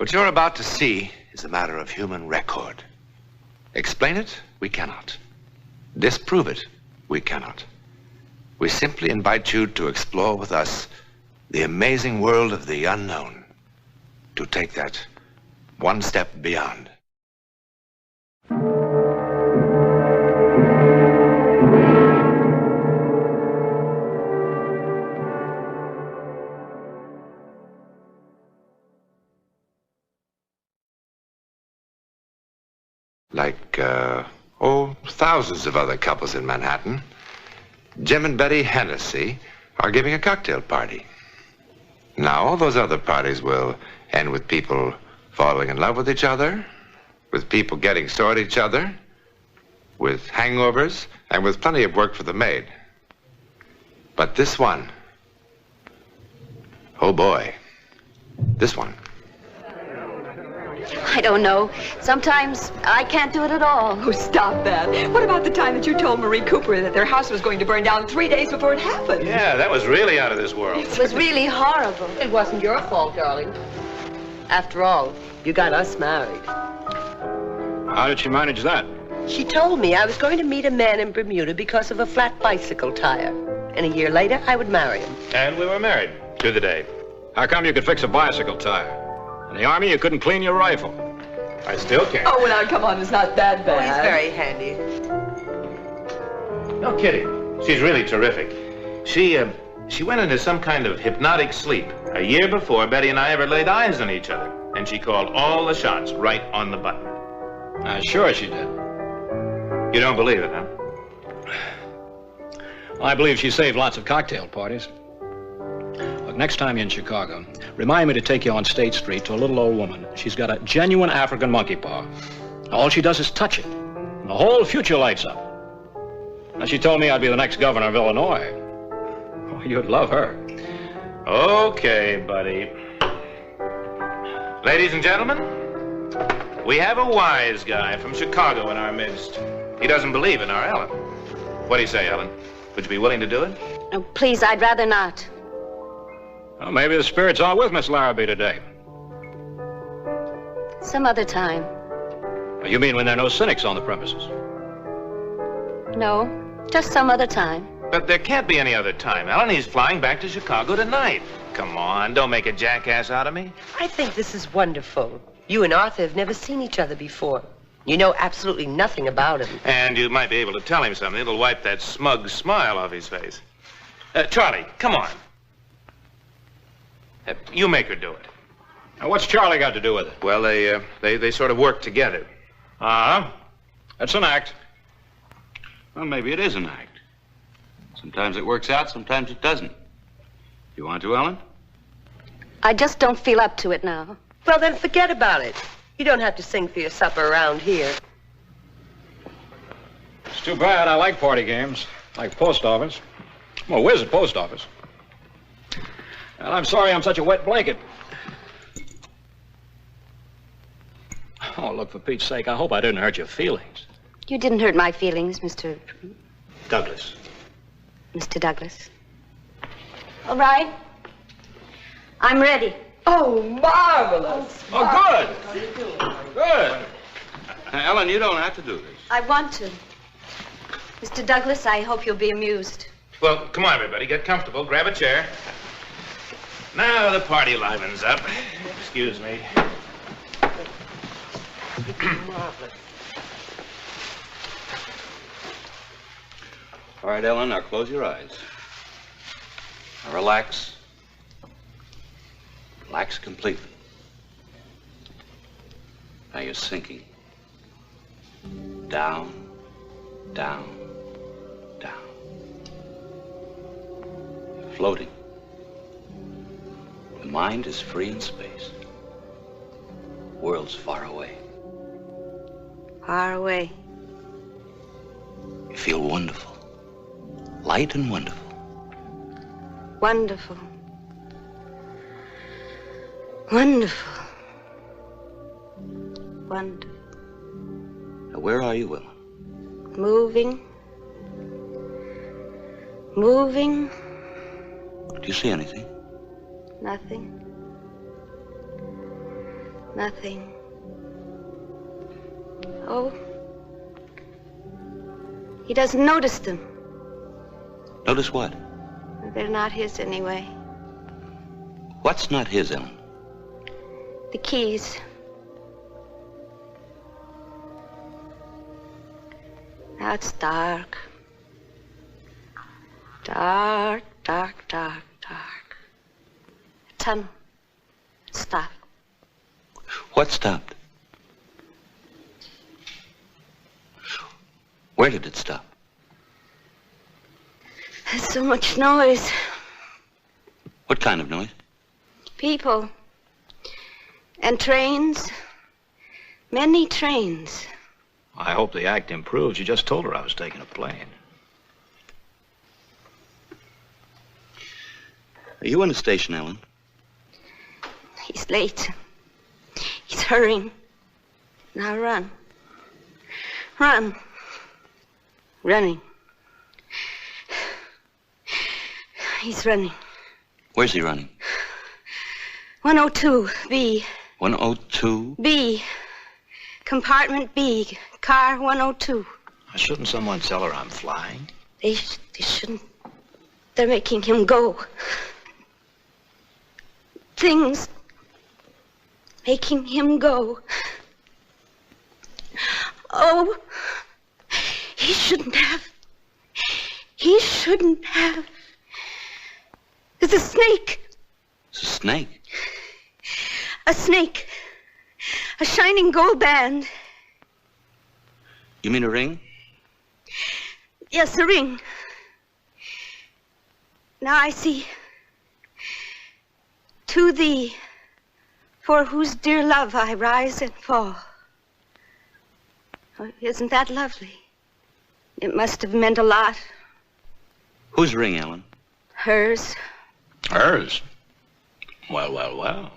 What you're about to see is a matter of human record. Explain it, we cannot. Disprove it, we cannot. We simply invite you to explore with us the amazing world of the unknown, to take that one step beyond. Like, thousands of other couples in Manhattan, Jim and Betty Hennessy are giving a cocktail party. Now, all those other parties will end with people falling in love with each other, with people getting sore at each other, with hangovers, and with plenty of work for the maid. But this one, oh boy, this one. I don't know. Sometimes I can't do it at all. Oh, stop that. What about the time that you told Marie Cooper that their house was going to burn down 3 days before it happened? Yeah, that was really out of this world. It was really horrible. It wasn't your fault, darling. After all, you got us married. How did she manage that? She told me I was going to meet a man in Bermuda because of a flat bicycle tire. And a year later, I would marry him. And we were married to the day. How come you could fix a bicycle tire? In the Army, you couldn't clean your rifle. I still can. Oh, well, now, come on, it's not that bad. Oh, he's very handy. No kidding. She's really terrific. She went into some kind of hypnotic sleep a year before Betty and I ever laid eyes on each other. And she called all the shots right on the button. Sure she did. You don't believe it, huh? Well, I believe she saved lots of cocktail parties. Look, next time you're in Chicago, remind me to take you on State Street to a little old woman. She's got a genuine African monkey paw. All she does is touch it, and the whole future lights up. Now, she told me I'd be the next governor of Illinois. Oh, you'd love her. Okay, buddy. Ladies and gentlemen, we have a wise guy from Chicago in our midst. He doesn't believe in our Ellen. What do you say, Ellen? Would you be willing to do it? Oh, please, I'd rather not. Well, maybe the spirits are with Miss Larrabee today. Some other time. You mean when there are no cynics on the premises? No, just some other time. But there can't be any other time, Ellen. He's flying back to Chicago tonight. Come on, don't make a jackass out of me. I think this is wonderful. You and Arthur have never seen each other before. You know absolutely nothing about him. And you might be able to tell him something. It'll wipe that smug smile off his face. Charlie, come on. You make her do it. Now, what's Charlie got to do with it? Well, they sort of work together. Uh-huh. That's an act. Well, maybe it is an act. Sometimes it works out, sometimes it doesn't. You want to, Ellen? I just don't feel up to it now. Well, then forget about it. You don't have to sing for your supper around here. It's too bad. I like party games. Like post office. I'm a whiz at post office. And I'm sorry I'm such a wet blanket. Oh, look, for Pete's sake, I hope I didn't hurt your feelings. You didn't hurt my feelings, Mr. Douglas. Mr. Douglas. All right. I'm ready. Oh, marvelous. Oh, good. Good. Ellen, you don't have to do this. I want to. Mr. Douglas, I hope you'll be amused. Well, come on, everybody. Get comfortable. Grab a chair. Now the party livens up. Excuse me. All right, Ellen, now close your eyes. Now relax. Relax completely. Now you're sinking. Down, down, down. You're floating. The mind is free in space. World's far away. Far away. You feel wonderful. Light and wonderful. Wonderful. Wonderful. Wonderful. Now, where are you, Ellen? Moving. Moving. Do you see anything? Nothing. Nothing. Oh. He doesn't notice them. Notice what? They're not his anyway. What's not his, Ellen? The keys. Now it's dark. Dark, dark, dark, dark. A tunnel. Stop. What stopped? Where did it stop? There's so much noise. What kind of noise? People. And trains. Many trains. I hope the act improves. You just told her I was taking a plane. Are you in the station, Ellen? He's late. He's hurrying. Now run. Run. Running. He's running. Where's he running? 102, B. 102? B. Compartment B. Car 102. Shouldn't someone tell her I'm flying? They shouldn't. They're making him go. Things making him go. Oh, he shouldn't have. He shouldn't have. There's a snake. It's a snake? A snake. A shining gold band. You mean a ring? Yes, a ring. Now I see. To thee, for whose dear love I rise and fall. Oh, isn't that lovely? It must have meant a lot. Whose ring, Ellen? Hers. Hers? Well, well, well.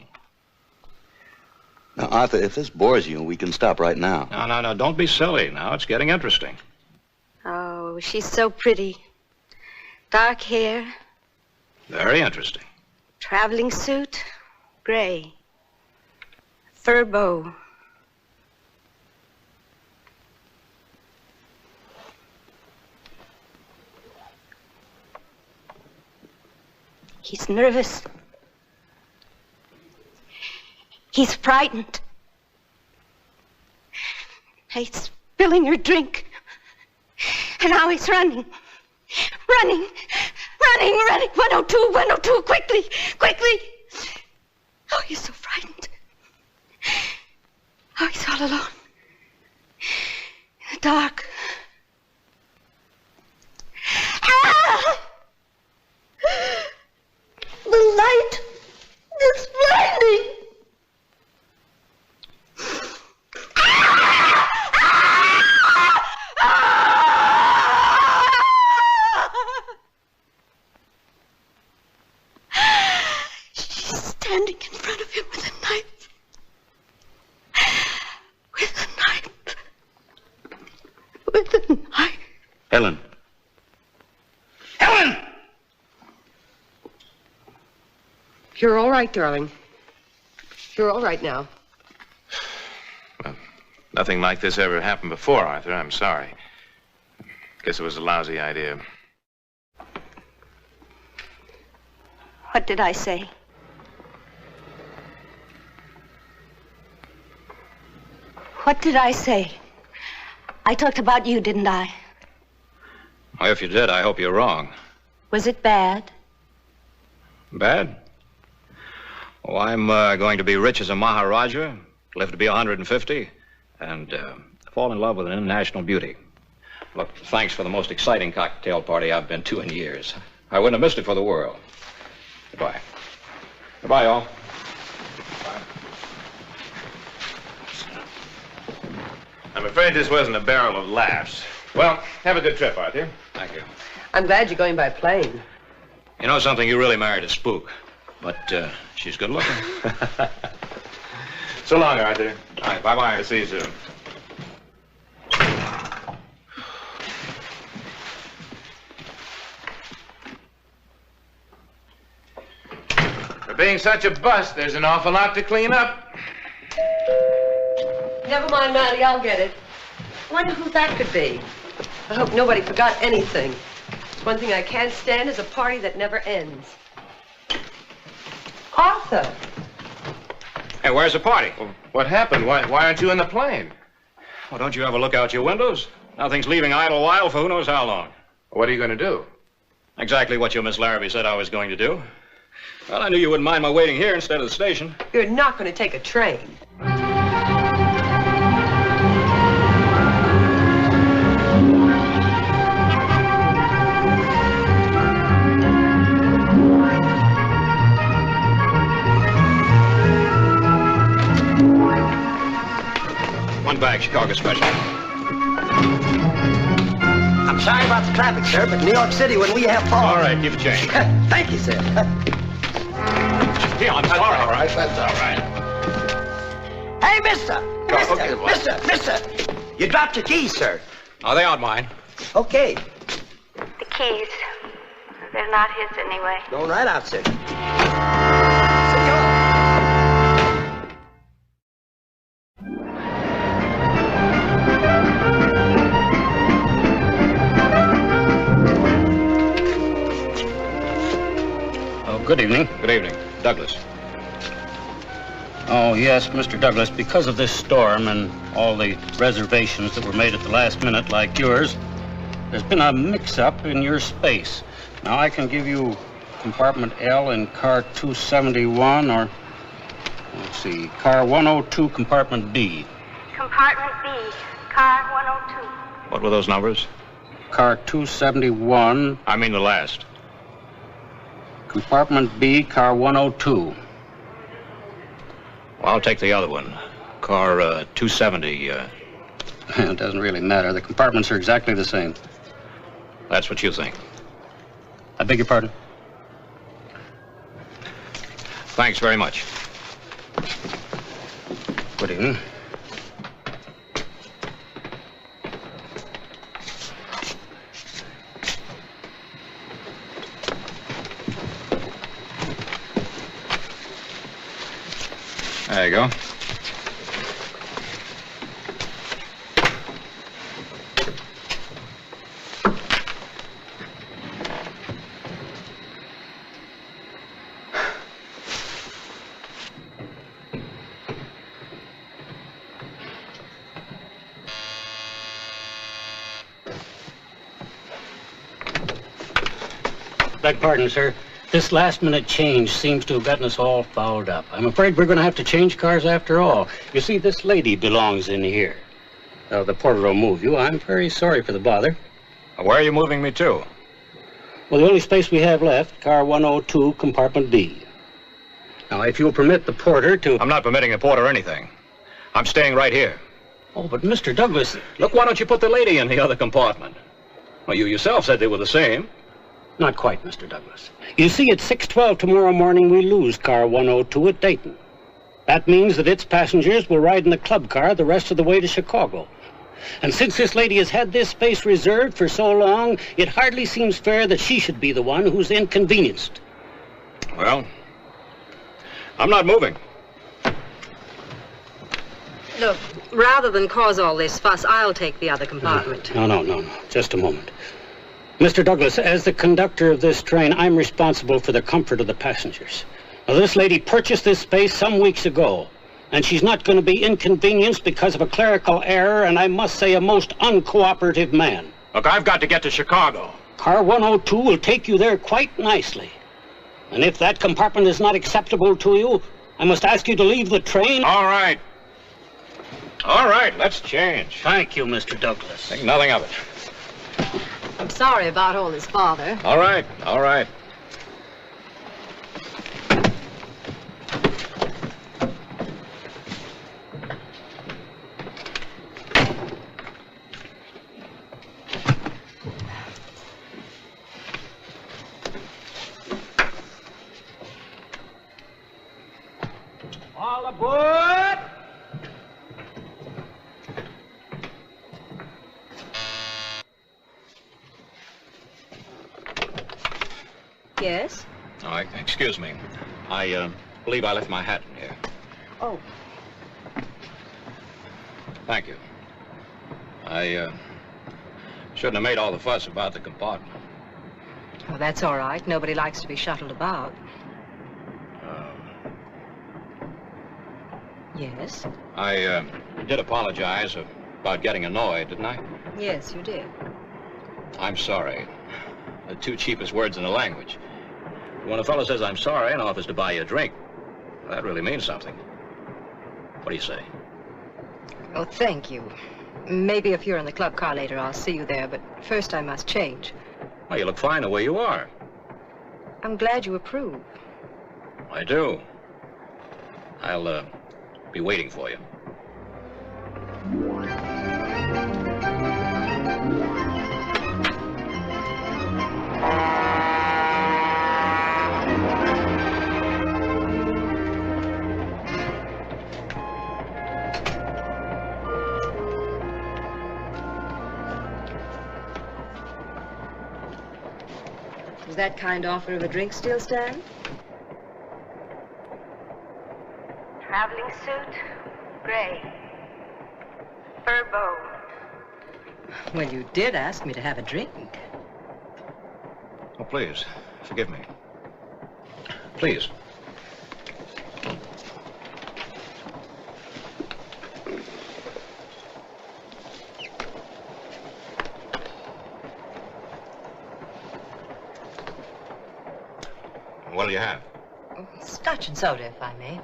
Now, Arthur, if this bores you, we can stop right now. No, don't be silly now. It's getting interesting. Oh, she's so pretty. Dark hair, Very interesting. traveling suit, gray, fur bow. He's nervous. He's frightened. He's spilling her drink. And now he's running. Running. 102, 102, quickly, quickly. Oh, he's so frightened. Oh, he's all alone. In the dark. Ah! The light is blinding. She's standing in front of him with a knife. With a knife. With a knife. Ellen. Ellen! You're all right, darling. You're all right now. Well, nothing like this ever happened before, Arthur. I'm sorry. Guess it was a lousy idea. What did I say? What did I say? I talked about you, didn't I? Well, if you did, I hope you're wrong. Was it bad? Bad? Oh, I'm going to be rich as a Maharaja, live to be 150, and fall in love with an international beauty. Look, thanks for the most exciting cocktail party I've been to in years. I wouldn't have missed it for the world. Goodbye. Goodbye, all. Bye. I'm afraid this wasn't a barrel of laughs. Well, have a good trip, Arthur. Thank you. I'm glad you're going by plane. You know something? You really married a spook. But she's good looking. So long, Arthur. All right, bye-bye. I'll see you soon. For being such a bust, there's an awful lot to clean up. Never mind, Maddie, I'll get it. I wonder who that could be. I hope nobody forgot anything. One thing I can't stand is a party that never ends. Arthur! Hey, where's the party? Well, what happened? Why aren't you in the plane? Well, don't you ever look out your windows? Nothing's leaving Idlewild for who knows how long. What are you going to do? Exactly what your Miss Larrabee said I was going to do. Well, I knew you wouldn't mind my waiting here instead of the station. You're not going to take a train. One bag, Chicago special. I'm sorry about the traffic, sir, but New York City, when we have fog... All right, give a change. Thank you, sir. Gee, I'm sorry. All right, that's all right. Hey, mister! Okay, what? Mister! You dropped your keys, sir. Oh, they aren't mine. Okay. The keys. They're not his anyway. Going right out, sir. So go. Good evening. Good evening. Douglas. Oh, yes, Mr. Douglas, because of this storm and all the reservations that were made at the last minute like yours, there's been a mix-up in your space. Now, I can give you compartment L in car 271 or, let's see, car 102, compartment B. Compartment B, car 102. What were those numbers? Car 271, I mean the last. compartment B, car 102. Well, I'll take the other one. Car 270. It doesn't really matter. The compartments are exactly the same. That's what you think. I beg your pardon? Thanks very much. Good evening. There you go. Beg pardon, sir. This last-minute change seems to have gotten us all fouled up. I'm afraid we're going to have to change cars after all. You see, this lady belongs in here. The porter will move you. I'm very sorry for the bother. Where are you moving me to? Well, the only space we have left, car 102, compartment B. Now, if you'll permit the porter to... I'm not permitting the porter anything. I'm staying right here. Oh, but Mr. Douglas... Look, why don't you put the lady in the other compartment? Well, you yourself said they were the same. Not quite, Mr. Douglas. You see, at 6:12 tomorrow morning, we lose car 102 at Dayton. That means that its passengers will ride in the club car the rest of the way to Chicago. And since this lady has had this space reserved for so long, it hardly seems fair that she should be the one who's inconvenienced. Well, I'm not moving. Look, rather than cause all this fuss, I'll take the other compartment. No. Just a moment. Mr. Douglas, as the conductor of this train, I'm responsible for the comfort of the passengers. Now, this lady purchased this space some weeks ago, and she's not going to be inconvenienced because of a clerical error, and I must say a most uncooperative man. Look, I've got to get to Chicago. Car 102 will take you there quite nicely. And if that compartment is not acceptable to you, I must ask you to leave the train. All right. All right, let's change. Thank you, Mr. Douglas. Think nothing of it. I'm sorry about all this bother. All right. All aboard! Yes? Oh, excuse me. I believe I left my hat in here. Oh. Thank you. I shouldn't have made all the fuss about the compartment. Oh, that's all right. Nobody likes to be shuttled about. Yes? I did apologize about getting annoyed, didn't I? Yes, you did. I'm sorry. The two cheapest words in the language. When a fellow says I'm sorry and offers to buy you a drink, that really means something. What do you say? Oh, thank you. Maybe if you're in the club car later, I'll see you there, but first I must change. Well, you look fine the way you are. I'm glad you approve. I do. I'll be waiting for you. Does that kind offer of a drink still stand? Traveling suit, gray. Fur bow. Well, you did ask me to have a drink. Oh, please, forgive me. Please. What'll you have? Scotch and soda, if I may.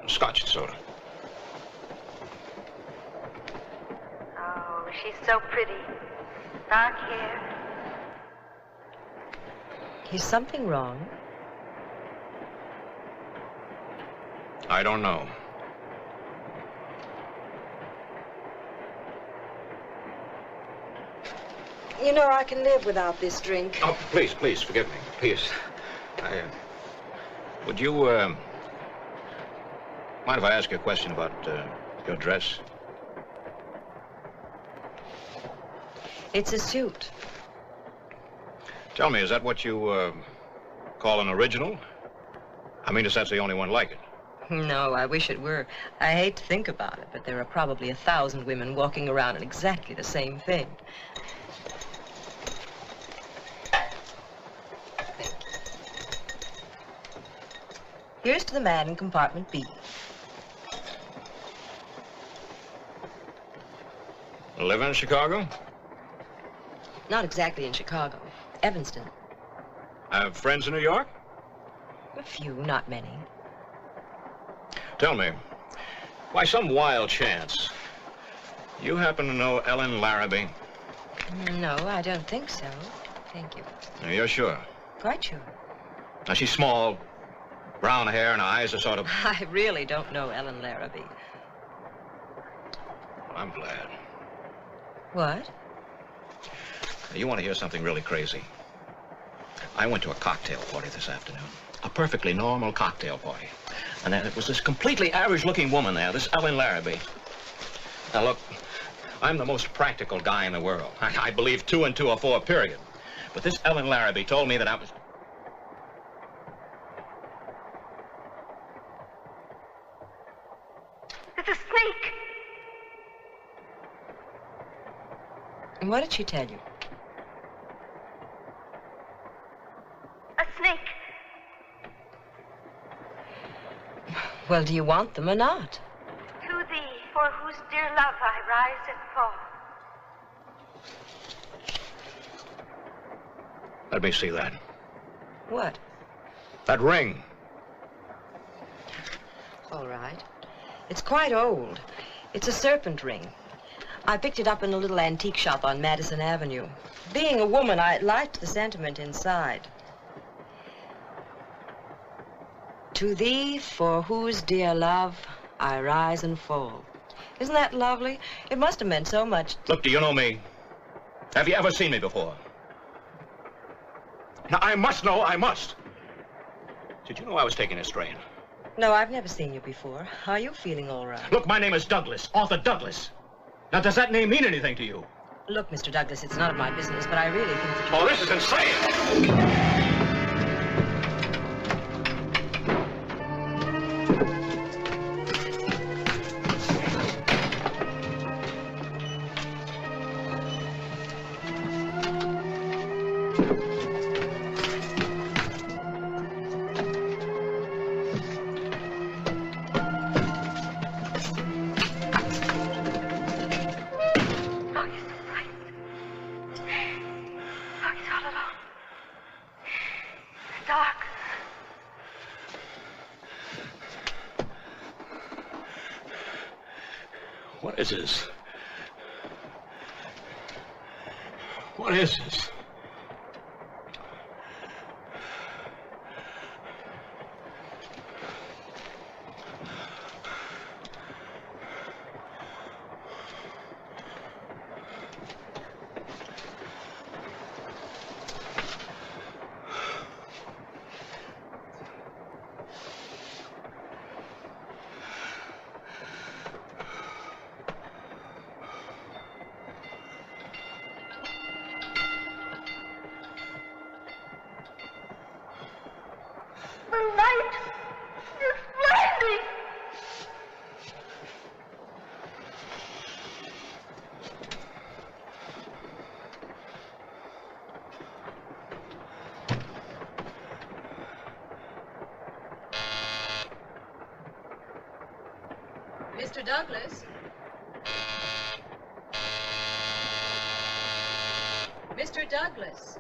Scotch and soda. Oh, she's so pretty. Dark hair. Is something wrong? I don't know. You know, I can live without this drink. Oh, please, please, forgive me. Please. Would you, mind if I ask you a question about, your dress? It's a suit. Tell me, is that what you, call an original? I mean, if that's the only one like it. No, I wish it were. I hate to think about it, but there are probably 1,000 women walking around in exactly the same thing. Here's to the man in compartment B. Live in Chicago? Not exactly in Chicago. Evanston. Have friends in New York? A few, not many. Tell me, by some wild chance, you happen to know Ellen Larrabee? No, I don't think so. Thank you. You're sure? Quite sure. Now, she's small, brown hair, and her eyes are sort of... I really don't know Ellen Larrabee. I'm glad. What? You want to hear something really crazy? I went to a cocktail party this afternoon. A perfectly normal cocktail party. And there was this completely average-looking woman there, this Ellen Larrabee. Now, look, I'm the most practical guy in the world. I believe 2 and 2 are 4, period. But this Ellen Larrabee told me that I was... It's a snake. And what did she tell you? A snake. Well, do you want them or not? To thee, for whose dear love I rise and fall. Let me see that. What? That ring. All right. It's quite old. It's a serpent ring. I picked it up in a little antique shop on Madison Avenue. Being a woman, I liked the sentiment inside. To thee, for whose dear love I rise and fall. Isn't that lovely? It must have meant so much. Look, do you know me? Have you ever seen me before? Now, I must know, I must. Did you know I was taking a strain? No, I've never seen you before. Are you feeling all right? Look, my name is Douglas, Arthur Douglas. Now, does that name mean anything to you? Look, Mr. Douglas, it's none of my business, but I really think that you... Oh, this is insane! What is this? What is this? Mr. Douglas? Mr. Douglas?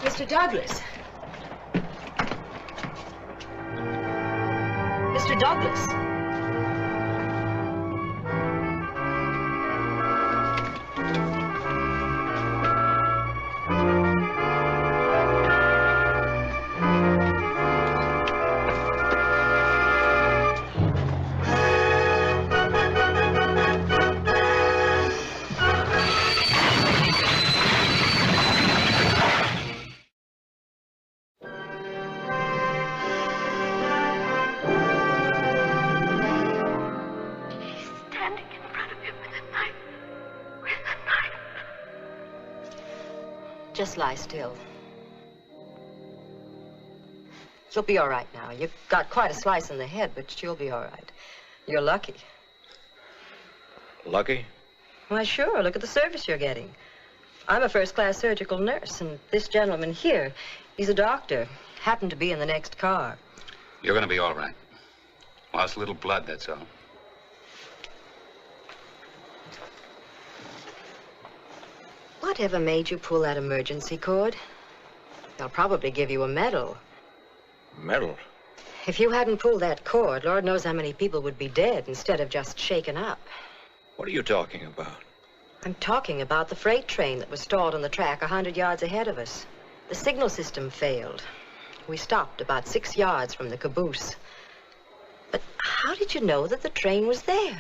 Mr. Douglas. Mr. Douglas. Just lie still. You'll be all right now. You've got quite a slice in the head, but you'll be all right. You're lucky. Lucky? Why, sure. Look at the service you're getting. I'm a first-class surgical nurse, and this gentleman here, he's a doctor. Happened to be in the next car. You're going to be all right. Lost a little blood, that's all. Whatever made you pull that emergency cord? They'll probably give you a medal. Medal? If you hadn't pulled that cord, Lord knows how many people would be dead instead of just shaken up. What are you talking about? I'm talking about the freight train that was stalled on the track 100 yards ahead of us. The signal system failed. We stopped about 6 yards from the caboose. But how did you know that the train was there?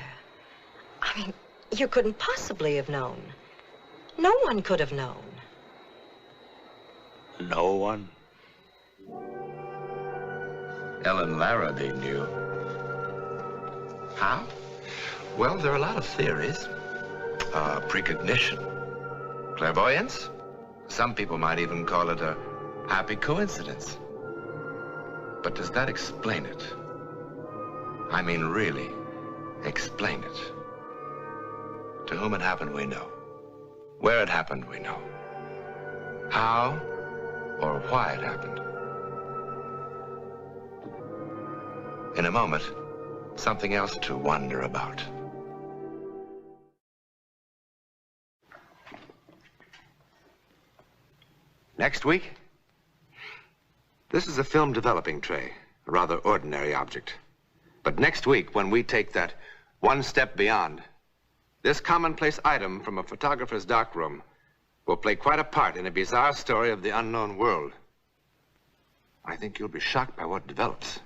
I mean, you couldn't possibly have known. No one could have known. No one? Ellen Larrabee knew. How? Well, there are a lot of theories. Precognition, clairvoyance. Some people might even call it a happy coincidence. But does that explain it? I mean, really explain it. To whom it happened, we know. Where it happened, we know. How or why it happened. In a moment, something else to wonder about. Next week, this is a film developing tray, a rather ordinary object. But next week, when we take that one step beyond, this commonplace item from a photographer's darkroom will play quite a part in a bizarre story of the unknown world. I think you'll be shocked by what develops.